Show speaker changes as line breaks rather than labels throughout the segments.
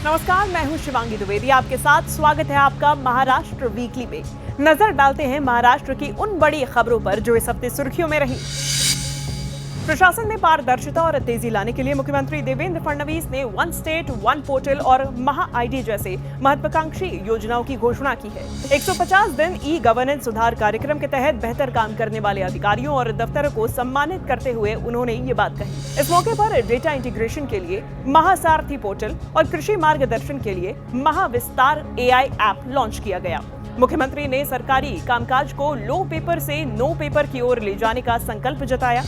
नमस्कार, मैं हूं शिवांगी द्विवेदी। आपके साथ स्वागत है आपका महाराष्ट्र वीकली में। नजर डालते हैं महाराष्ट्र की उन बड़ी खबरों पर जो इस हफ्ते सुर्खियों में रही। प्रशासन में पारदर्शिता और तेजी लाने के लिए मुख्यमंत्री देवेंद्र फडणवीस ने वन स्टेट वन पोर्टल और महा आईडी जैसे महत्वाकांक्षी योजनाओं की घोषणा की है। 150 दिन ई गवर्नेंस सुधार कार्यक्रम के तहत बेहतर काम करने वाले अधिकारियों और दफ्तरों को सम्मानित करते हुए उन्होंने ये बात कही। इस मौके पर डेटा इंटीग्रेशन के लिए महासारथी पोर्टल और कृषि मार्गदर्शन के लिए महाविस्तार AI ऐप लॉन्च किया गया। मुख्यमंत्री ने सरकारी कामकाज को लो पेपर से नो पेपर की ओर ले जाने का संकल्प जताया।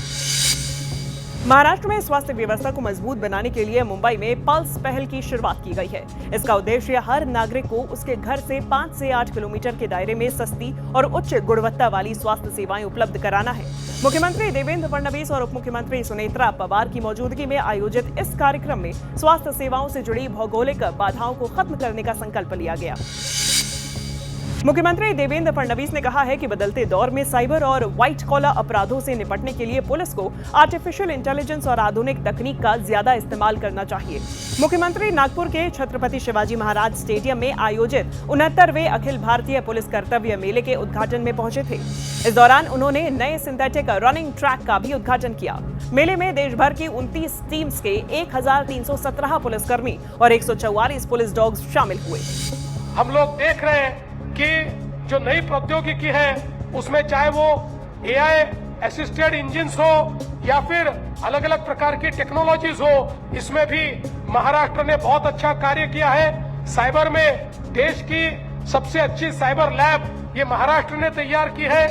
महाराष्ट्र में स्वास्थ्य व्यवस्था को मजबूत बनाने के लिए मुंबई में पल्स पहल की शुरुआत की गई है। इसका उद्देश्य हर नागरिक को उसके घर से 5 से 8 किलोमीटर के दायरे में सस्ती और उच्च गुणवत्ता वाली स्वास्थ्य सेवाएं उपलब्ध कराना है। मुख्यमंत्री देवेंद्र फडणवीस और उप मुख्यमंत्री सुनेत्रा पवार की मौजूदगी में आयोजित इस कार्यक्रम में स्वास्थ्य सेवाओं से जुड़ी भौगोलिक बाधाओं को खत्म करने का संकल्प लिया गया। मुख्यमंत्री देवेंद्र फडणवीस ने कहा है कि बदलते दौर में साइबर और व्हाइट कॉलर अपराधों से निपटने के लिए पुलिस को आर्टिफिशियल इंटेलिजेंस और आधुनिक तकनीक का ज्यादा इस्तेमाल करना चाहिए। मुख्यमंत्री नागपुर के छत्रपति शिवाजी महाराज स्टेडियम में आयोजित 69वें अखिल भारतीय पुलिस कर्तव्य मेले के उद्घाटन में पहुंचे थे। इस दौरान उन्होंने नए सिंथेटिक रनिंग ट्रैक का भी उद्घाटन किया। मेले में देश भर की 29 टीम्स के 1317 पुलिसकर्मी और 144 पुलिस डॉग्स शामिल हुए।
हम लोग देख रहे हैं कि जो नई प्रौद्योगिकी है उसमें चाहे वो AI असिस्टेड इंजिन्स हो या फिर अलग अलग प्रकार की टेक्नोलॉजीज हो, इसमें भी महाराष्ट्र ने बहुत अच्छा कार्य किया है। साइबर में देश की सबसे अच्छी साइबर लैब ये महाराष्ट्र ने तैयार की है।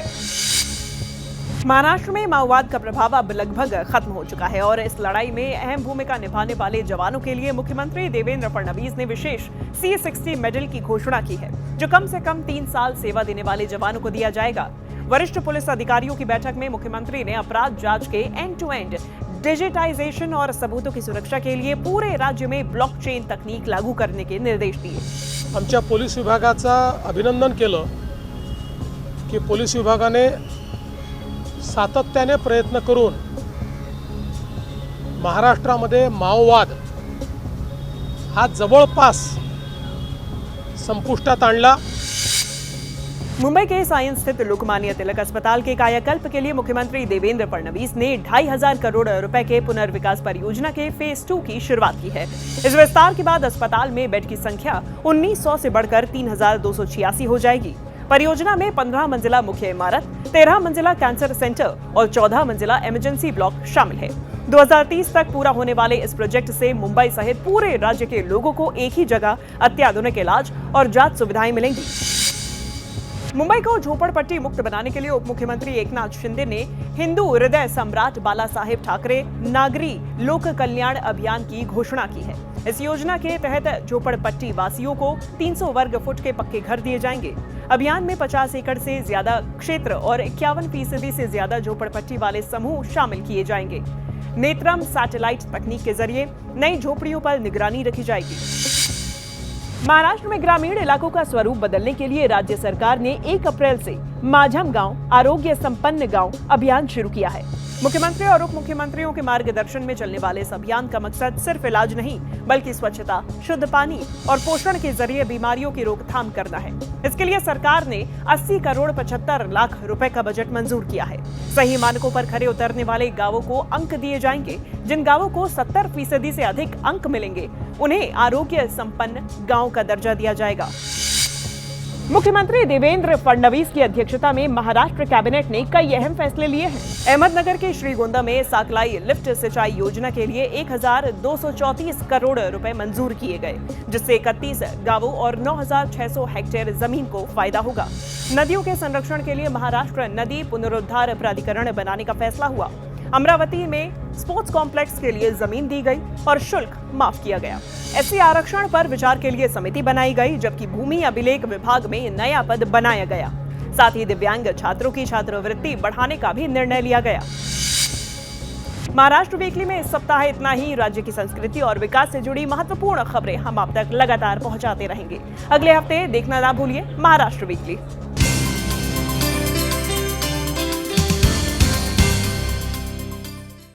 महाराष्ट्र में माओवाद का प्रभाव अब लगभग खत्म हो चुका है और इस लड़ाई में अहम भूमिका निभाने वाले जवानों के लिए मुख्यमंत्री देवेंद्र फडणवीस ने विशेष C60 मेडल की घोषणा की है, जो कम से कम 3 साल सेवा देने वाले जवानों को दिया जाएगा। वरिष्ठ पुलिस अधिकारियों की बैठक में मुख्यमंत्री ने अपराध जांच के एंड टू एंड डिजिटाइजेशन और सबूतों की सुरक्षा के लिए पूरे राज्य में ब्लॉकचेन तकनीक लागू करने के निर्देश दिए।
आमच्या पोलीस विभागाचा अभिनंदन केलं की पोलीस विभागाने सातत्याने प्रयत्न करून महाराष्ट्रामध्ये माओवाद हा जवळपास संपुष्टात आणला।
मुंबई के साइंस स्थित लोकमान्य तिलक अस्पताल के कायाकल्प के लिए मुख्यमंत्री देवेंद्र फडणवीस ने 2,500 करोड़ रुपए के पुनर्विकास परियोजना के फेज 2 की शुरुआत की है। इस विस्तार के बाद अस्पताल में बेड की संख्या 1900 से बढ़कर 3,286 हो जाएगी। परियोजना में 15 मंजिला मुख्य इमारत, 13 मंजिला कैंसर सेंटर और 14 मंजिला इमरजेंसी ब्लॉक शामिल है। 2030 तक पूरा होने वाले इस प्रोजेक्ट से मुंबई सहित पूरे राज्य के लोगों को एक ही जगह अत्याधुनिक इलाज और जांच सुविधाएं मिलेंगी। मुंबई को झोपड़पट्टी मुक्त बनाने के लिए उप मुख्यमंत्री एकनाथ शिंदे ने हिंदू हृदय सम्राट बाला साहेब ठाकरे नागरी लोक कल्याण अभियान की घोषणा की है। इस योजना के तहत झोपड़पट्टी वासियों को 300 वर्ग फुट के पक्के घर दिए जाएंगे। अभियान में 50 एकड़ से ज्यादा क्षेत्र और 51% से ज्यादा झोपड़पट्टी वाले समूह शामिल किए जाएंगे। नेत्रम सैटेलाइट तकनीक के जरिए नई झोपड़ियों पर निगरानी रखी जाएगी। महाराष्ट्र में ग्रामीण इलाकों का स्वरूप बदलने के लिए राज्य सरकार ने 1 अप्रैल से माझम गांव आरोग्य संपन्न गांव अभियान शुरू किया है। मुख्यमंत्री और उप मुख्यमंत्रियों के मार्गदर्शन में चलने वाले इस अभियान का मकसद सिर्फ इलाज नहीं, बल्कि स्वच्छता, शुद्ध पानी और पोषण के जरिए बीमारियों की रोकथाम करना है। इसके लिए सरकार ने 80 करोड़ 75 लाख रुपए का बजट मंजूर किया है। सही मानकों पर खरे उतरने वाले गांवों को अंक दिए जाएंगे। जिन गांवों को 70% से अधिक अंक मिलेंगे, उन्हें आरोग्य संपन्न गांव का दर्जा दिया जाएगा। मुख्यमंत्री देवेंद्र फडणवीस की अध्यक्षता में महाराष्ट्र कैबिनेट ने कई अहम फैसले लिए हैं। अहमदनगर के श्रीगोंदा में साकलाई लिफ्ट सिंचाई योजना के लिए 1,234 करोड़ रुपए मंजूर किए गए, जिससे 31 गांवों और 9,600 हेक्टेयर जमीन को फायदा होगा। नदियों के संरक्षण के लिए महाराष्ट्र नदी पुनरुद्धार प्राधिकरण बनाने का फैसला हुआ। अमरावती में स्पोर्ट्स कॉम्प्लेक्स के लिए जमीन दी गई और शुल्क माफ किया गया। SC आरक्षण पर विचार के लिए समिति बनाई गई, जबकि भूमि अभिलेख विभाग में नया पद बनाया गया। साथ ही दिव्यांग छात्रों की छात्रवृत्ति बढ़ाने का भी निर्णय लिया गया। महाराष्ट्र वीकली में इस सप्ताह इतना ही। राज्य की संस्कृति और विकास से जुड़ी महत्वपूर्ण खबरें हम आप तक लगातार पहुंचाते रहेंगे। अगले हफ्ते देखना ना भूलिए महाराष्ट्र वीकली।